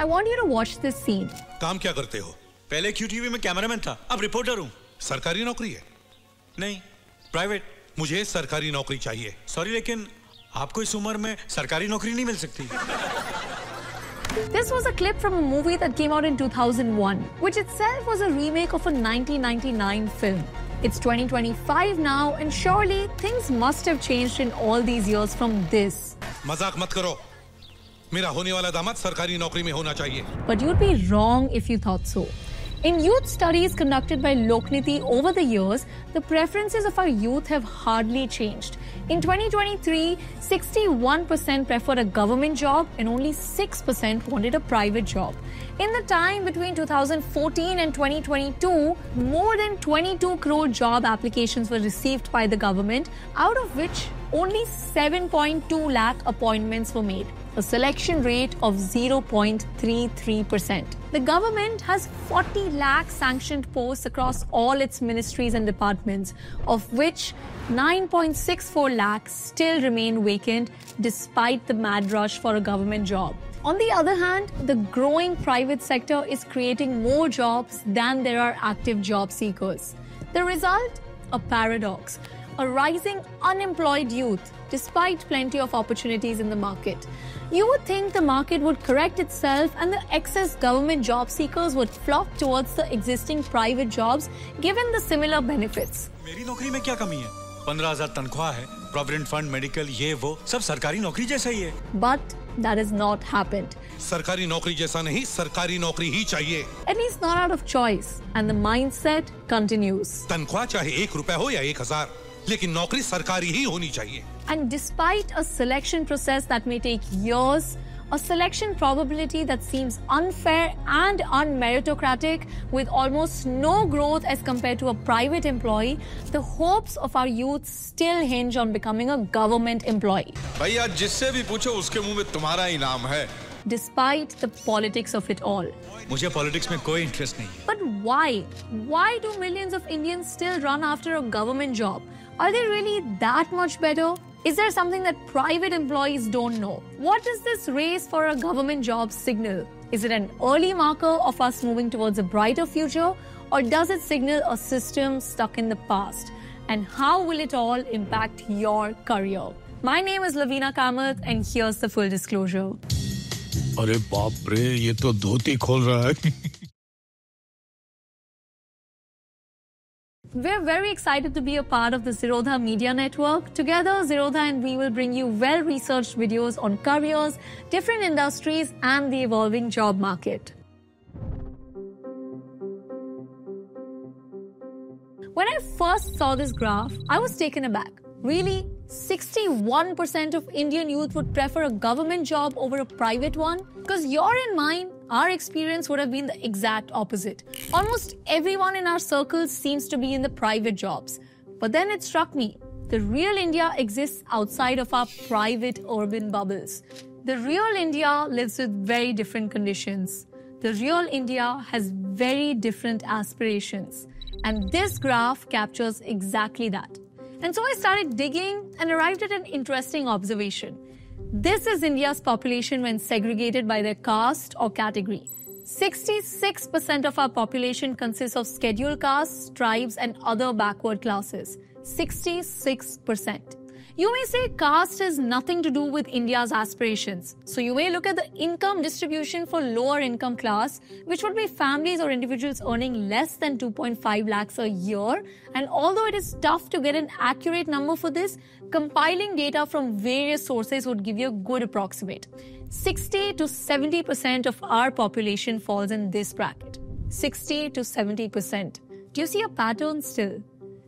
I want you to watch this scene. काम क्या करते हो? पहले QTV में कैमरामैन था, अब रिपोर्टर हूँ। सरकारी नौकरी है? नहीं, प्राइवेट। मुझे सरकारी नौकरी चाहिए। सॉरी, लेकिन आपको इस उम्र में सरकारी नौकरी नहीं मिल सकती। This was a clip from a movie that came out in 2001, which itself was a remake of a 1999 film. It's 2025 now, and surely things must have changed in all these years from this. मजाक मत करो। मेरा होने वाला दामाद सरकारी नौकरी में होना चाहिए। But you'd be wrong if you thought so. In youth studies conducted by Lokniti over the years, the preferences of our youth have hardly changed. In 2023, 61% preferred a government job and only 6% wanted a private job. In the time between 2014 and 2022, more than 22 crore job applications were received by the government, out of which only 7.2 lakh appointments were made, a selection rate of 0.33%. The government has 40 lakh sanctioned posts across all its ministries and departments, of which 9.64 lakhs still remain vacant despite the mad rush for a government job. On the other hand, the growing private sector is creating more jobs than there are active job seekers. The result? A paradox. A rising unemployed youth, despite plenty of opportunities in the market. You would think the market would correct itself and the excess government job seekers would flock towards the existing private jobs given the similar benefits. मेरी नौकरी में क्या कमी है? 15,000 तनख्वाह है, provident fund, medical, ये वो सब सरकारी नौकरी जैसा ही है। But that has not happened. सरकारी नौकरी जैसा नहीं, सरकारी नौकरी ही चाहिए। At least not out of choice. And the mindset continues. तनख्वाह चाहे 1 रुपया हो या 1,000, लेकिन नौकरी सरकारी ही होनी चाहिए। And despite a selection process that may take years, a selection probability that seems unfair and unmeritocratic, with almost no growth as compared to a private employee, the hopes of our youth still hinge on becoming a government employee. भैया जिससे भी पूछो उसके मुंह में तुम्हारा ही नाम है। Despite the politics of it all. मुझे पॉलिटिक्स में कोई इंटरेस्ट नहीं है। But why? Why do millions of Indians still run after a government job? Are they really that much better? Is there something that private employees don't know? What does this race for a government job signal? Is it an early marker of us moving towards a brighter future? Or does it signal a system stuck in the past? And how will it all impact your career? My name is Lavina Kamath, and here's the full disclosure. अरे बाप रे, ये तो धोती खोल रहा है। We're very excited to be a part of the Zerodha Media Network. Together, Zerodha and we will bring you well-researched videos on careers, different industries, and the evolving job market. When I first saw this graph, I was taken aback. Really? 61% of Indian youth would prefer a government job over a private one? Because you're in mine, our experience would have been the exact opposite. Almost everyone in our circles seems to be in the private jobs. But then it struck me, the real India exists outside of our private urban bubbles. The real India lives with very different conditions. The real India has very different aspirations. And this graph captures exactly that. And so I started digging and arrived at an interesting observation. This is India's population when segregated by their caste or category. 66% of our population consists of scheduled castes, tribes, and other backward classes. 66%. You may say caste has nothing to do with India's aspirations. So you may look at the income distribution for lower income class, which would be families or individuals earning less than 2.5 lakhs a year. And although it is tough to get an accurate number for this, compiling data from various sources would give you a good approximate. 60 to 70% of our population falls in this bracket. 60 to 70%. Do you see a pattern still?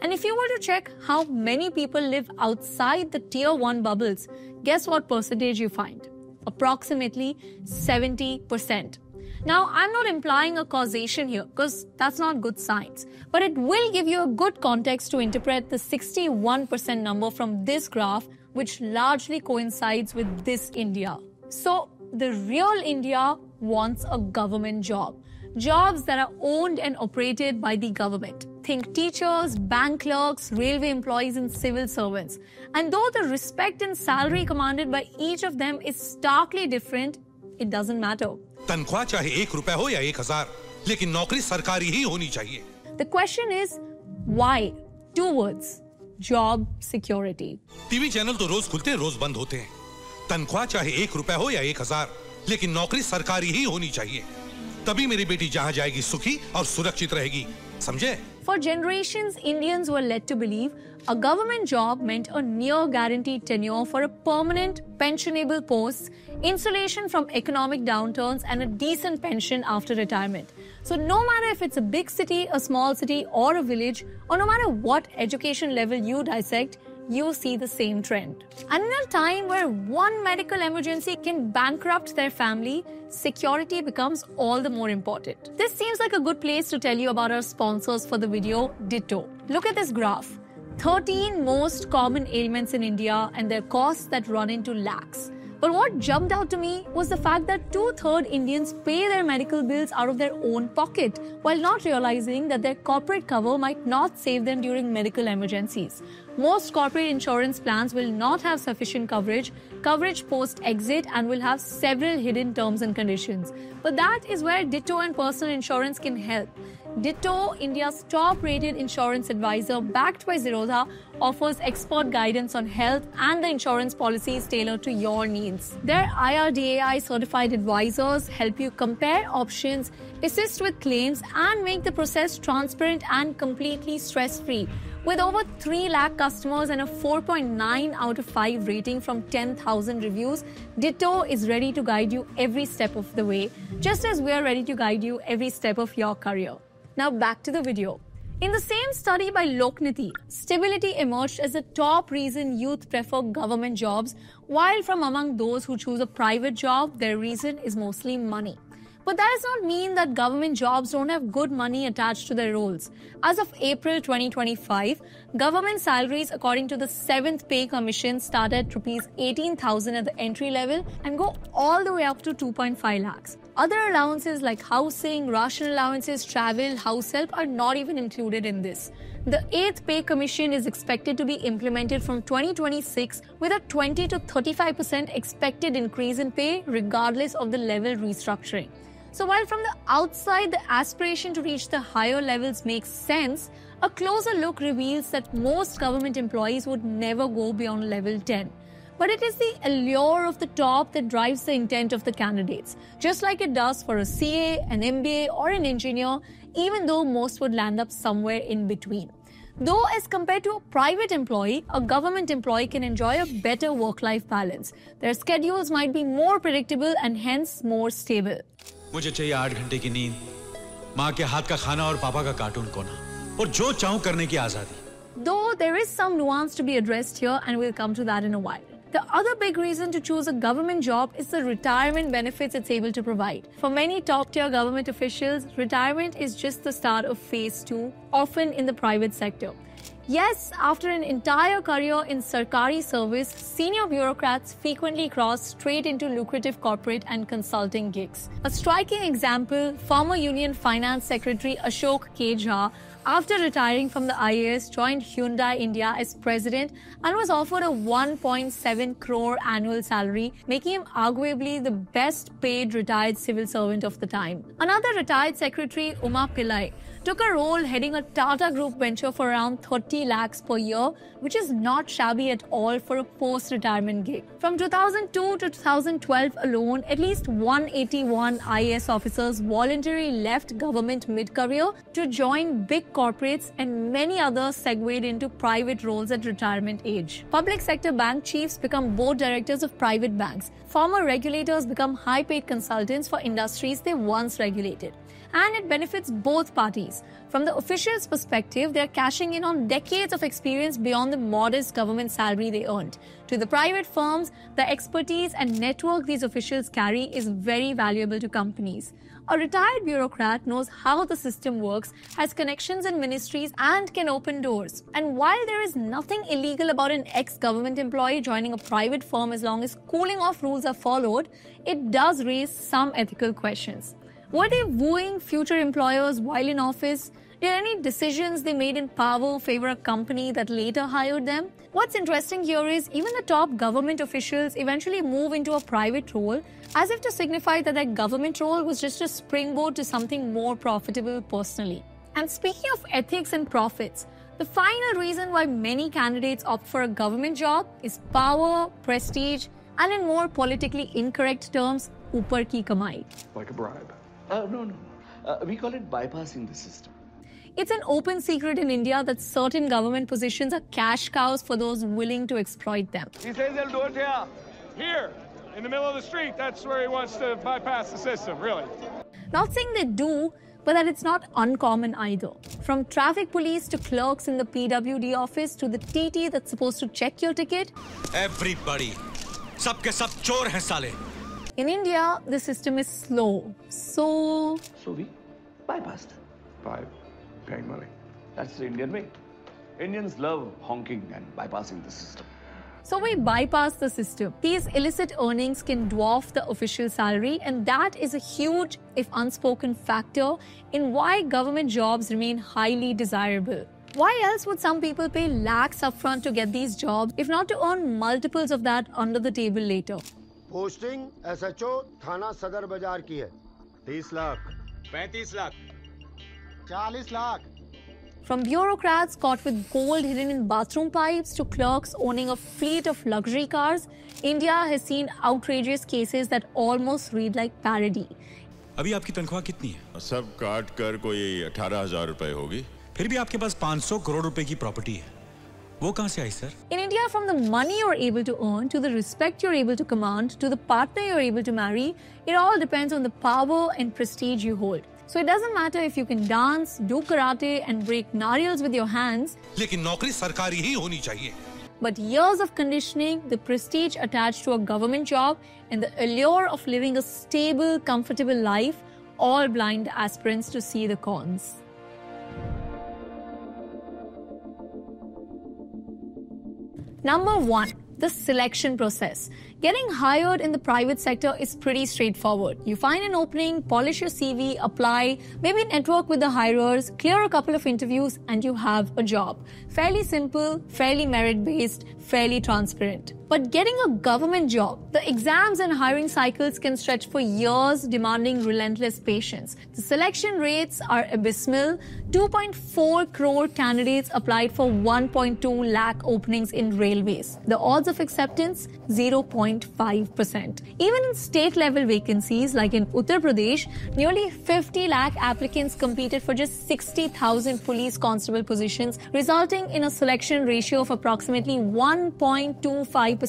And if you were to check how many people live outside the tier 1 bubbles, guess what percentage you find? Approximately 70%. Now, I'm not implying a causation here because that's not good science, but it will give you a good context to interpret the 61% number from this graph, which largely coincides with this India. So, the real India wants a government job. Jobs that are owned and operated by the government. Think teachers, bank clerks, railway employees, and civil servants. And though the respect and salary commanded by each of them is starkly different, it doesn't matter. तनख्वाह चाहे 1 रुपए हो या 1000, लेकिन नौकरी सरकारी ही होनी चाहिए। The question is, why? 2 words. Job security. TV channel तो रोज खुलते हैं, रोज बंद होते हैं। तनख्वाह चाहे 1 रुपए हो या 1000, लेकिन नौकरी सरकारी ही होनी चाहिए। तभी मेरी बेटी जहां जाएगी सुखी और सुरक्षित रहेगी, समझे? For generations, Indians were led to believe a government job meant a near guaranteed tenure for a permanent, pensionable post, insulation from economic downturns, and a decent pension after retirement. So no matter if it's a big city, a small city, or a village, or no matter what education level you dissect, you see the same trend. And in a time where one medical emergency can bankrupt their family, security becomes all the more important. This seems like a good place to tell you about our sponsors for the video, Ditto. Look at this graph. 13 most common ailments in India and their costs that run into lakhs. But what jumped out to me was the fact that 2/3 Indians pay their medical bills out of their own pocket, while not realizing that their corporate cover might not save them during medical emergencies. Most corporate insurance plans will not have sufficient coverage post-exit, and will have several hidden terms and conditions. But that is where Ditto and personal insurance can help. Ditto, India's top-rated insurance advisor backed by Zerodha, offers expert guidance on health and the insurance policies tailored to your needs. Their IRDAI certified advisors help you compare options, assist with claims, and make the process transparent and completely stress-free. With over 3 lakh customers and a 4.9 out of 5 rating from 10,000 reviews, Ditto is ready to guide you every step of the way, just as we are ready to guide you every step of your career. Now back to the video. In the same study by Lokniti, stability emerged as the top reason youth prefer government jobs, while from among those who choose a private job, their reason is mostly money. But that does not mean that government jobs don't have good money attached to their roles. As of April 2025, government salaries according to the 7th Pay Commission start at Rs 18,000 at the entry level and go all the way up to 2.5 lakhs. Other allowances like housing, ration allowances, travel, house help are not even included in this. The 8th Pay Commission is expected to be implemented from 2026 with a 20 to 35% expected increase in pay regardless of the level restructuring. So while from the outside the aspiration to reach the higher levels makes sense, a closer look reveals that most government employees would never go beyond level 10. But it is the allure of the top that drives the intent of the candidates, just like it does for a CA, an MBA, or an engineer, even though most would land up somewhere in between. Though as compared to a private employee, a government employee can enjoy a better work-life balance. Their schedules might be more predictable and hence more stable. मुझे चाहिए 8 घंटे की नींद, माँ के हाथ का खाना और पापा का कार्टून कोना, और जो चाहूं करने की आजादी. Though there is some nuance to be addressed here, and we'll come to that in a while. The other big reason to choose a government job is the retirement benefits it's able to provide. For many top-tier government officials, retirement is just the start of phase 2, often in the private sector. Yes, after an entire career in Sarkari service, senior bureaucrats frequently cross straight into lucrative corporate and consulting gigs. A striking example, former Union Finance Secretary Ashok K. Jha, after retiring from the IAS, joined Hyundai India as president and was offered a 1.7 crore annual salary, making him arguably the best paid retired civil servant of the time. Another retired secretary, Uma Pillai, took a role heading a Tata Group venture for around 30 lakhs per year, which is not shabby at all for a post-retirement gig. From 2002 to 2012 alone, at least 181 IAS officers voluntarily left government mid-career to join big corporates, and many others segued into private roles at retirement age. Public sector bank chiefs become board directors of private banks. Former regulators become high-paid consultants for industries they once regulated. And it benefits both parties. From the officials' perspective, they're cashing in on decades of experience beyond the modest government salary they earned. To the private firms, the expertise and network these officials carry is very valuable to companies. A retired bureaucrat knows how the system works, has connections in ministries, and can open doors. And while there is nothing illegal about an ex-government employee joining a private firm as long as cooling-off rules are followed, it does raise some ethical questions. Were they wooing future employers while in office? Did any decisions they made in power favor a company that later hired them? What's interesting here is even the top government officials eventually move into a private role as if to signify that their government role was just a springboard to something more profitable personally. And speaking of ethics and profits, the final reason why many candidates opt for a government job is power, prestige, and in more politically incorrect terms, upar ki kamai. Like a bribe. No. We call it bypassing the system. It's an open secret in India that certain government positions are cash cows for those willing to exploit them. He says they'll do it here, in the middle of the street. That's where he wants to bypass the system, really. Not saying they do, but that it's not uncommon either. From traffic police to clerks in the PWD office to the TT that's supposed to check your ticket. Everybody. Sabke sab chor hain sale. In India, the system is slow. So we bypassed it. By paying money. That's the Indian way. Indians love honking and bypassing the system. So we bypass the system. These illicit earnings can dwarf the official salary, and that is a huge, if unspoken, factor in why government jobs remain highly desirable. Why else would some people pay lakhs upfront to get these jobs, if not to earn multiples of that under the table later? Posting SHO थाना सदर बाजार की है 30 lakh 35 lakh. 40 lakh. From bureaucrats caught with gold hidden in bathroom pipes to clerks owning a fleet of luxury cars, India has seen outrageous cases that almost read like parody. अभी आपकी तनख्वाह कितनी है? सब काट कर कोई 18,000 रुपए होगी. फिर भी आपके पास 500 करोड़ रुपए की प्रॉपर्टी है. वो कहाँ से आई sir? In India, from the money you're able to earn, to the respect you're able to command, to the partner you're able to marry, it all depends on the power and prestige you hold. So it doesn't matter if you can dance, do karate and break nariyals with your hands. लेकिन नौकरी सरकारी ही होनी चाहिए. But years of conditioning, the prestige attached to a government job, and the allure of living a stable, comfortable life all blind aspirants to see the cons. Number 1, the selection process. Getting hired in the private sector is pretty straightforward. You find an opening, polish your CV, apply, maybe network with the hirers, clear a couple of interviews, and you have a job. Fairly simple, fairly merit-based, fairly transparent. But getting a government job, the exams and hiring cycles can stretch for years, demanding relentless patience. The selection rates are abysmal. 2.4 crore candidates applied for 1.2 lakh openings in railways. The odds of acceptance, 0.5%. Even in state-level vacancies, like in Uttar Pradesh, nearly 50 lakh applicants competed for just 60,000 police constable positions, resulting in a selection ratio of approximately 1.25%.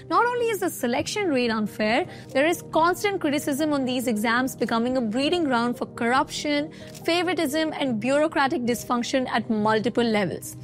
Not only is the selection rate unfair, there is constant criticism on these exams becoming a breeding ground for corruption, favoritism, and bureaucratic dysfunction at multiple levels.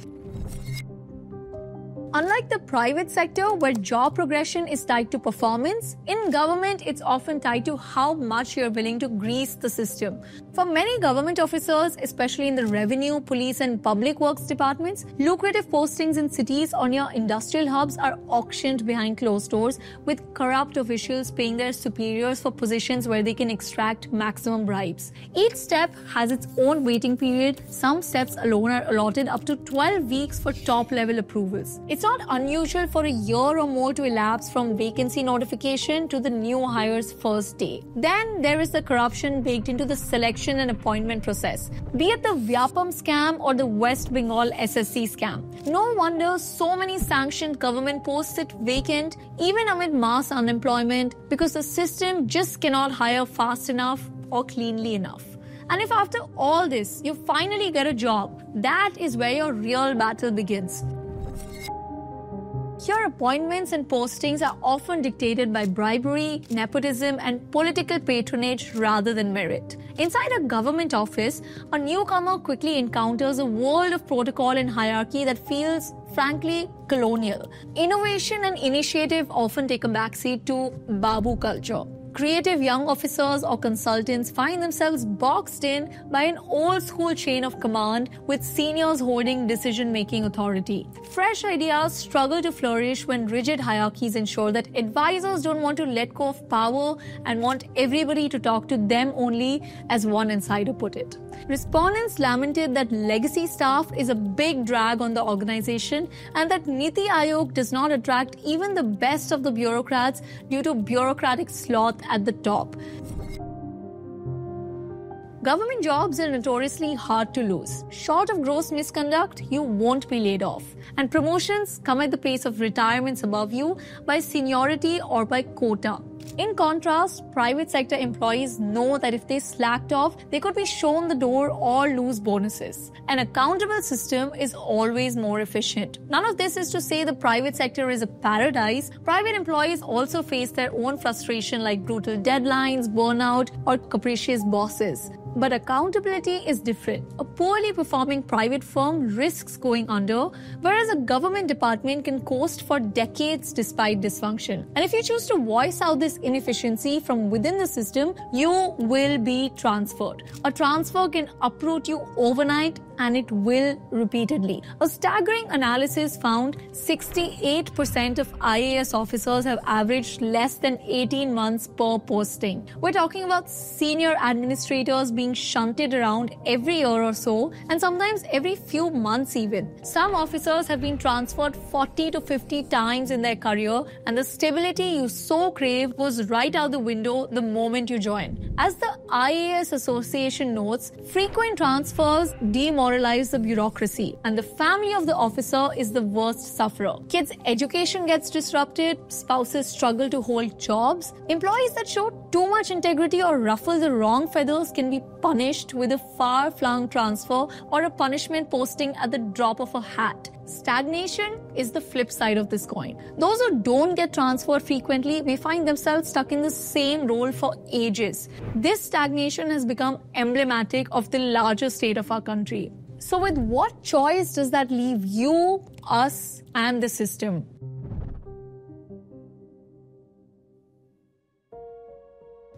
Unlike the private sector, where job progression is tied to performance, in government it's often tied to how much you're willing to grease the system. For many government officers, especially in the revenue, police and public works departments, lucrative postings in cities or near industrial hubs are auctioned behind closed doors, with corrupt officials paying their superiors for positions where they can extract maximum bribes. Each step has its own waiting period. Some steps alone are allotted up to 12 weeks for top-level approvals. It's not unusual for a year or more to elapse from vacancy notification to the new hire's first day. Then there is the corruption baked into the selection and appointment process, be it the Vyapam scam or the West Bengal SSC scam. No wonder so many sanctioned government posts sit vacant even amid mass unemployment, because the system just cannot hire fast enough or cleanly enough. And if after all this you finally get a job, that is where your real battle begins. Here, appointments and postings are often dictated by bribery, nepotism, and political patronage rather than merit. Inside a government office, a newcomer quickly encounters a world of protocol and hierarchy that feels, frankly, colonial. Innovation and initiative often take a backseat to Babu culture. Creative young officers or consultants find themselves boxed in by an old-school chain of command with seniors holding decision-making authority. Fresh ideas struggle to flourish when rigid hierarchies ensure that advisors don't want to let go of power and want everybody to talk to them only, as one insider put it. Respondents lamented that legacy staff is a big drag on the organization and that Niti Aayog does not attract even the best of the bureaucrats due to bureaucratic sloth at the top. Government jobs are notoriously hard to lose. Short of gross misconduct, you won't be laid off. And promotions come at the pace of retirements above you by seniority or by quota. In contrast, private sector employees know that if they slacked off, they could be shown the door or lose bonuses. An accountable system is always more efficient. None of this is to say the private sector is a paradise. Private employees also face their own frustration like brutal deadlines, burnout, or capricious bosses. But accountability is different. A poorly performing private firm risks going under, whereas a government department can coast for decades despite dysfunction. And if you choose to voice out this inefficiency from within the system, you will be transferred. A transfer can uproot you overnight, and it will repeatedly. A staggering analysis found 68% of IAS officers have averaged less than 18 months per posting. We're talking about senior administrators being shunted around every year or so, and sometimes every few months even. Some officers have been transferred 40 to 50 times in their career, and the stability you so crave goes right out the window the moment you join. As the IAS Association notes, frequent transfers demoralize the bureaucracy, and the family of the officer is the worst sufferer. Kids' education gets disrupted, spouses struggle to hold jobs, employees that show too much integrity or ruffle the wrong feathers can be punished with a far-flung transfer or a punishment posting at the drop of a hat. Stagnation is the flip side of this coin. Those who don't get transferred frequently may find themselves stuck in the same role for ages. This stagnation has become emblematic of the larger state of our country. So with what choice does that leave you, us, and the system?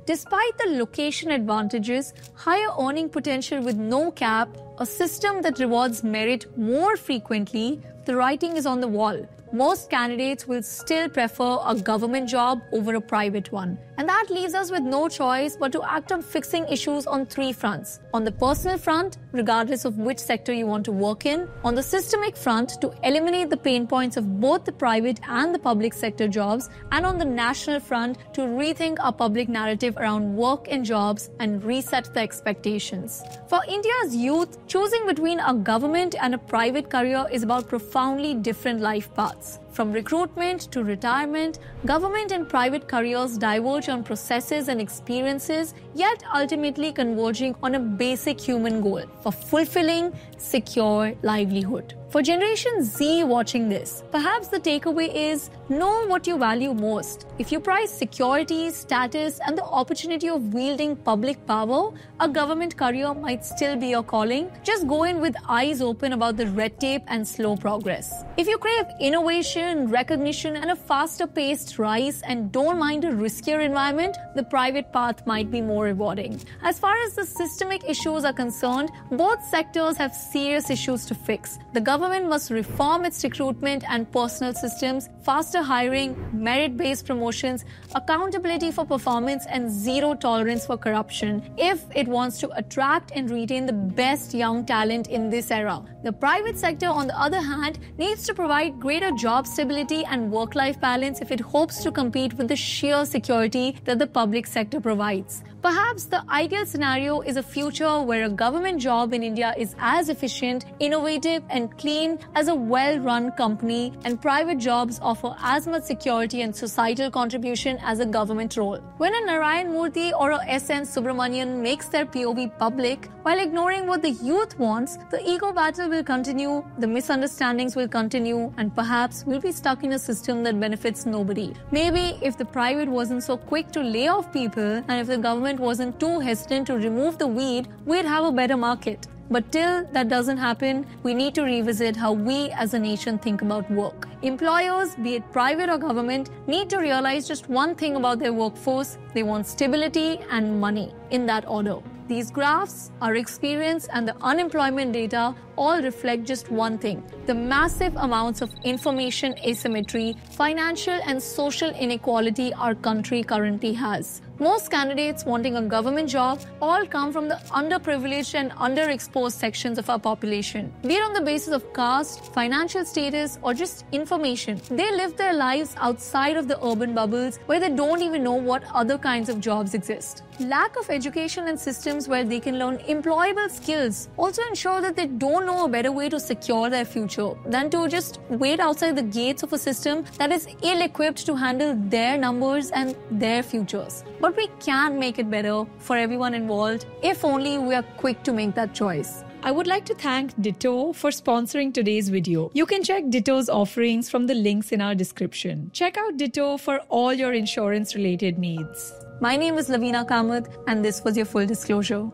Despite the location advantages, higher earning potential with no cap, a system that rewards merit more frequently, the writing is on the wall. Most candidates will still prefer a government job over a private one. And that leaves us with no choice but to act on fixing issues on three fronts. On the personal front, regardless of which sector you want to work in. On the systemic front, to eliminate the pain points of both the private and the public sector jobs. And on the national front, to rethink our public narrative around work and jobs and reset the expectations. For India's youth, choosing between a government and a private career is about profoundly different life paths. From recruitment to retirement, government and private careers diverge on processes and experiences, yet ultimately converging on a basic human goal for fulfilling, secure livelihood. For Generation Z watching this, perhaps the takeaway is know what you value most. If you prize security, status, and the opportunity of wielding public power, a government career might still be your calling. Just go in with eyes open about the red tape and slow progress. If you crave innovation, recognition, and a faster-paced rise and don't mind a riskier environment, the private path might be more rewarding. As far as the systemic issues are concerned, both sectors have serious issues to fix. The government must reform its recruitment and personnel systems, faster hiring, merit-based promotions, accountability for performance, and zero tolerance for corruption if it wants to attract and retain the best young talent in this era. The private sector, on the other hand, needs to provide greater job stability and work-life balance if it hopes to compete with the sheer security that the public sector provides. Perhaps the ideal scenario is a future where a government job in India is as efficient, innovative, and clean as a well-run company, and private jobs offer as much security and societal contribution as a government role. When a Narayan Murthy or a S.N. Subramanian makes their POV public, while ignoring what the youth wants, the ego battle will continue, the misunderstandings will continue, and perhaps we'll be stuck in a system that benefits nobody. Maybe if the private wasn't so quick to lay off people, and if the government wasn't too hesitant to remove the weed, we'd have a better market. But till that doesn't happen, we need to revisit how we as a nation think about work. Employers, be it private or government, need to realize just one thing about their workforce. They want stability and money, in that order. These graphs, our experience, and the unemployment data all reflect just one thing: the massive amounts of information asymmetry, financial and social inequality our country currently has. Most candidates wanting a government job all come from the underprivileged and underexposed sections of our population. Be it on the basis of caste, financial status, or just information, they live their lives outside of the urban bubbles where they don't even know what other kinds of jobs exist. Lack of education and systems where they can learn employable skills also ensure that they don't know a better way to secure their future than to just wait outside the gates of a system that is ill-equipped to handle their numbers and their futures. But we can make it better for everyone involved if only we are quick to make that choice. I would like to thank Ditto for sponsoring today's video. You can check Ditto's offerings from the links in our description. Check out Ditto for all your insurance-related needs. My name is Lavina Kamath, and this was your Full Disclosure.